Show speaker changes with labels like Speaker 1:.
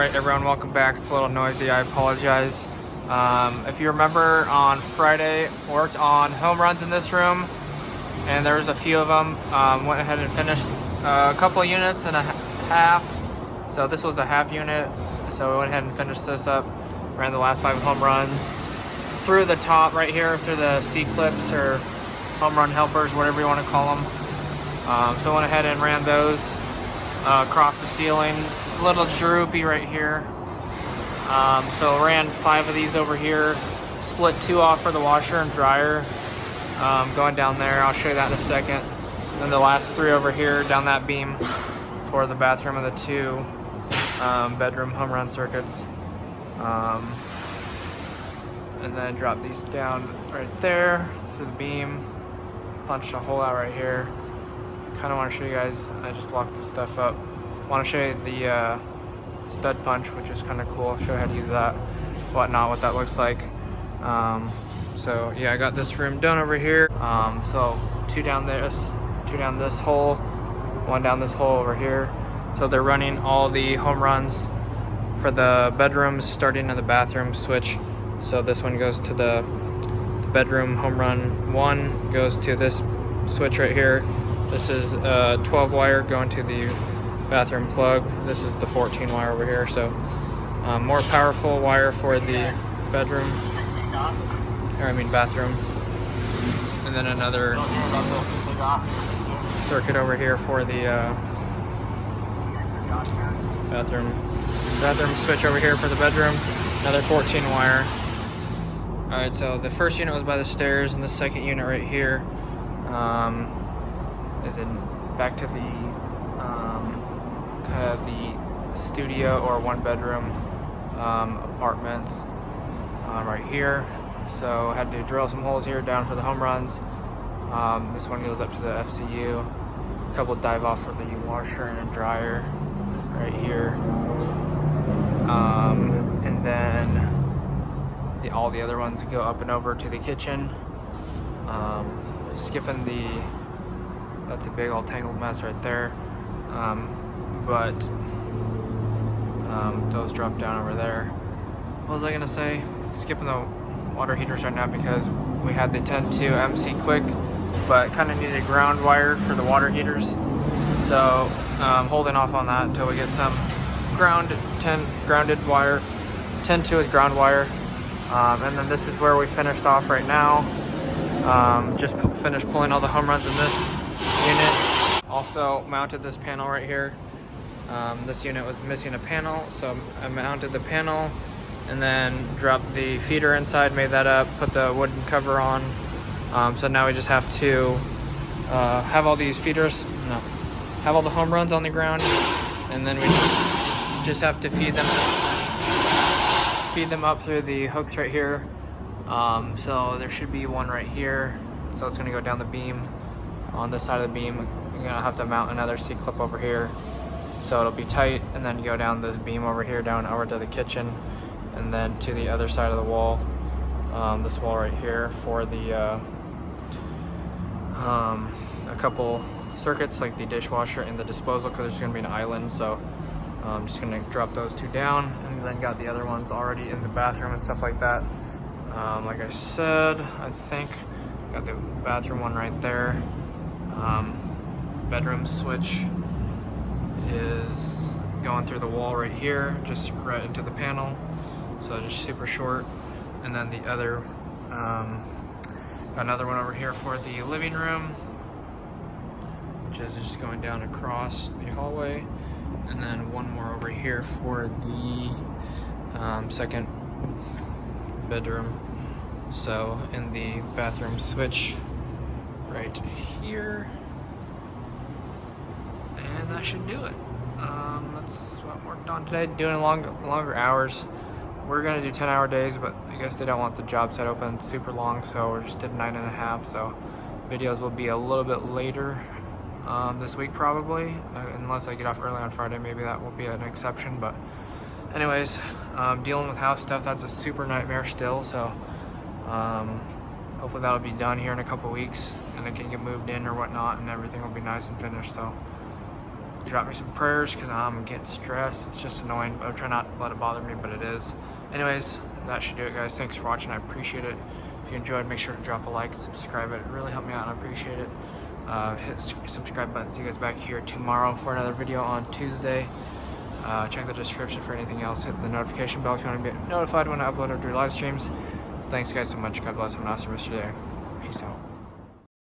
Speaker 1: Alright everyone, welcome back. It's a little noisy, I apologize. If you remember, on Friday, worked on home runs in this room, and there was a few of them. Went ahead and finished a couple of units and a half. So this was a half unit, so we went ahead and finished this up. Ran the last 5 home runs through the top right here, through the C-clips or home run helpers, whatever you want to call them. So I went ahead and ran those across the ceiling. A little droopy right here. So ran 5 of these over here, split 2 off for the washer and dryer, going down there. I'll show you that in a second. Then the last 3 over here down that beam for the bathroom and the 2 bedroom home run circuits. And then drop these down right there through the beam, punch a hole out right here. Kind of want to show you guys, I just locked this stuff up. Want to show you the stud punch, which is kind of cool. Show you how to use that, whatnot, what that looks like. So yeah, I got this room done over here. So 2 down this, 2 down this hole, 1 down this hole over here. So they're running all the home runs for the bedrooms, starting in the bathroom switch. So this one goes to the bedroom home run 1, goes to this switch right here. This is a 12 wire going to the bathroom plug. This is the 14 wire over here. So more powerful wire for the bedroom, or I mean bathroom. And then another circuit over here for the bathroom switch over here for the bedroom. Another 14 wire. Alright, so the first unit was by the stairs, and the second unit right here is in back to the kind of the studio or 1 bedroom apartments right here. So had to drill some holes here down for the home runs. This one goes up to the FCU. A couple dive off for the washer and dryer right here. And then all the other ones go up and over to the kitchen. Skipping that's a big old tangled mess right there. But those drop down over there. What was I gonna say? Skipping the water heaters right now because we had the 10-2 MC quick, but kind of needed ground wire for the water heaters. So holding off on that until we get some grounded wire, 10-2 with ground wire. And then this is where we finished off right now. Just finished pulling all the home runs in this unit. Also mounted this panel right here. This unit was missing a panel, so I mounted the panel and then dropped the feeder inside, made that up, put the wooden cover on. So now we just have to have all these feeders, have all the home runs on the ground, and then we just have to feed them up through the hooks right here. So there should be one right here. So it's gonna go down the beam. On this side of the beam, you're gonna have to mount another C-clip over here. So it'll be tight, and then go down this beam over here, down over to the kitchen, and then to the other side of the wall. This wall right here for the a couple circuits like the dishwasher and the disposal, because there's gonna be an island. So I'm just gonna drop those 2 down, and then got the other ones already in the bathroom and stuff like that. Like I said, I think got the bathroom one right there. Bedroom switch is going through the wall right here, just right into the panel. So just super short. And then the other, got another one over here for the living room, which is just going down across the hallway. And then one more over here for the second bedroom. So in the bathroom switch right here. And that should do it. That's what I worked on today. Doing longer hours. We're gonna do 10-hour days, but I guess they don't want the job site open super long, so we just did 9.5. So videos will be a little bit later this week probably, unless I get off early on Friday. Maybe that will be an exception. But anyways, dealing with house stuff, that's a super nightmare still. So hopefully that'll be done here in a couple weeks, and it can get moved in or whatnot, and everything will be nice and finished. So drop me some prayers because I'm getting stressed. It's just annoying, but I'm trying not to let it bother me, but it is. Anyways, that should do it, guys. Thanks for watching. I appreciate it. If you enjoyed, make sure to drop a like, subscribe. It really helped me out, and I appreciate it. Hit subscribe button. See you guys back here tomorrow for another video on Tuesday. Check the description for anything else. Hit the notification bell if you want to get notified when I upload or do live streams. Thanks, guys, so much. God bless. Have an awesome rest of your day. Peace out.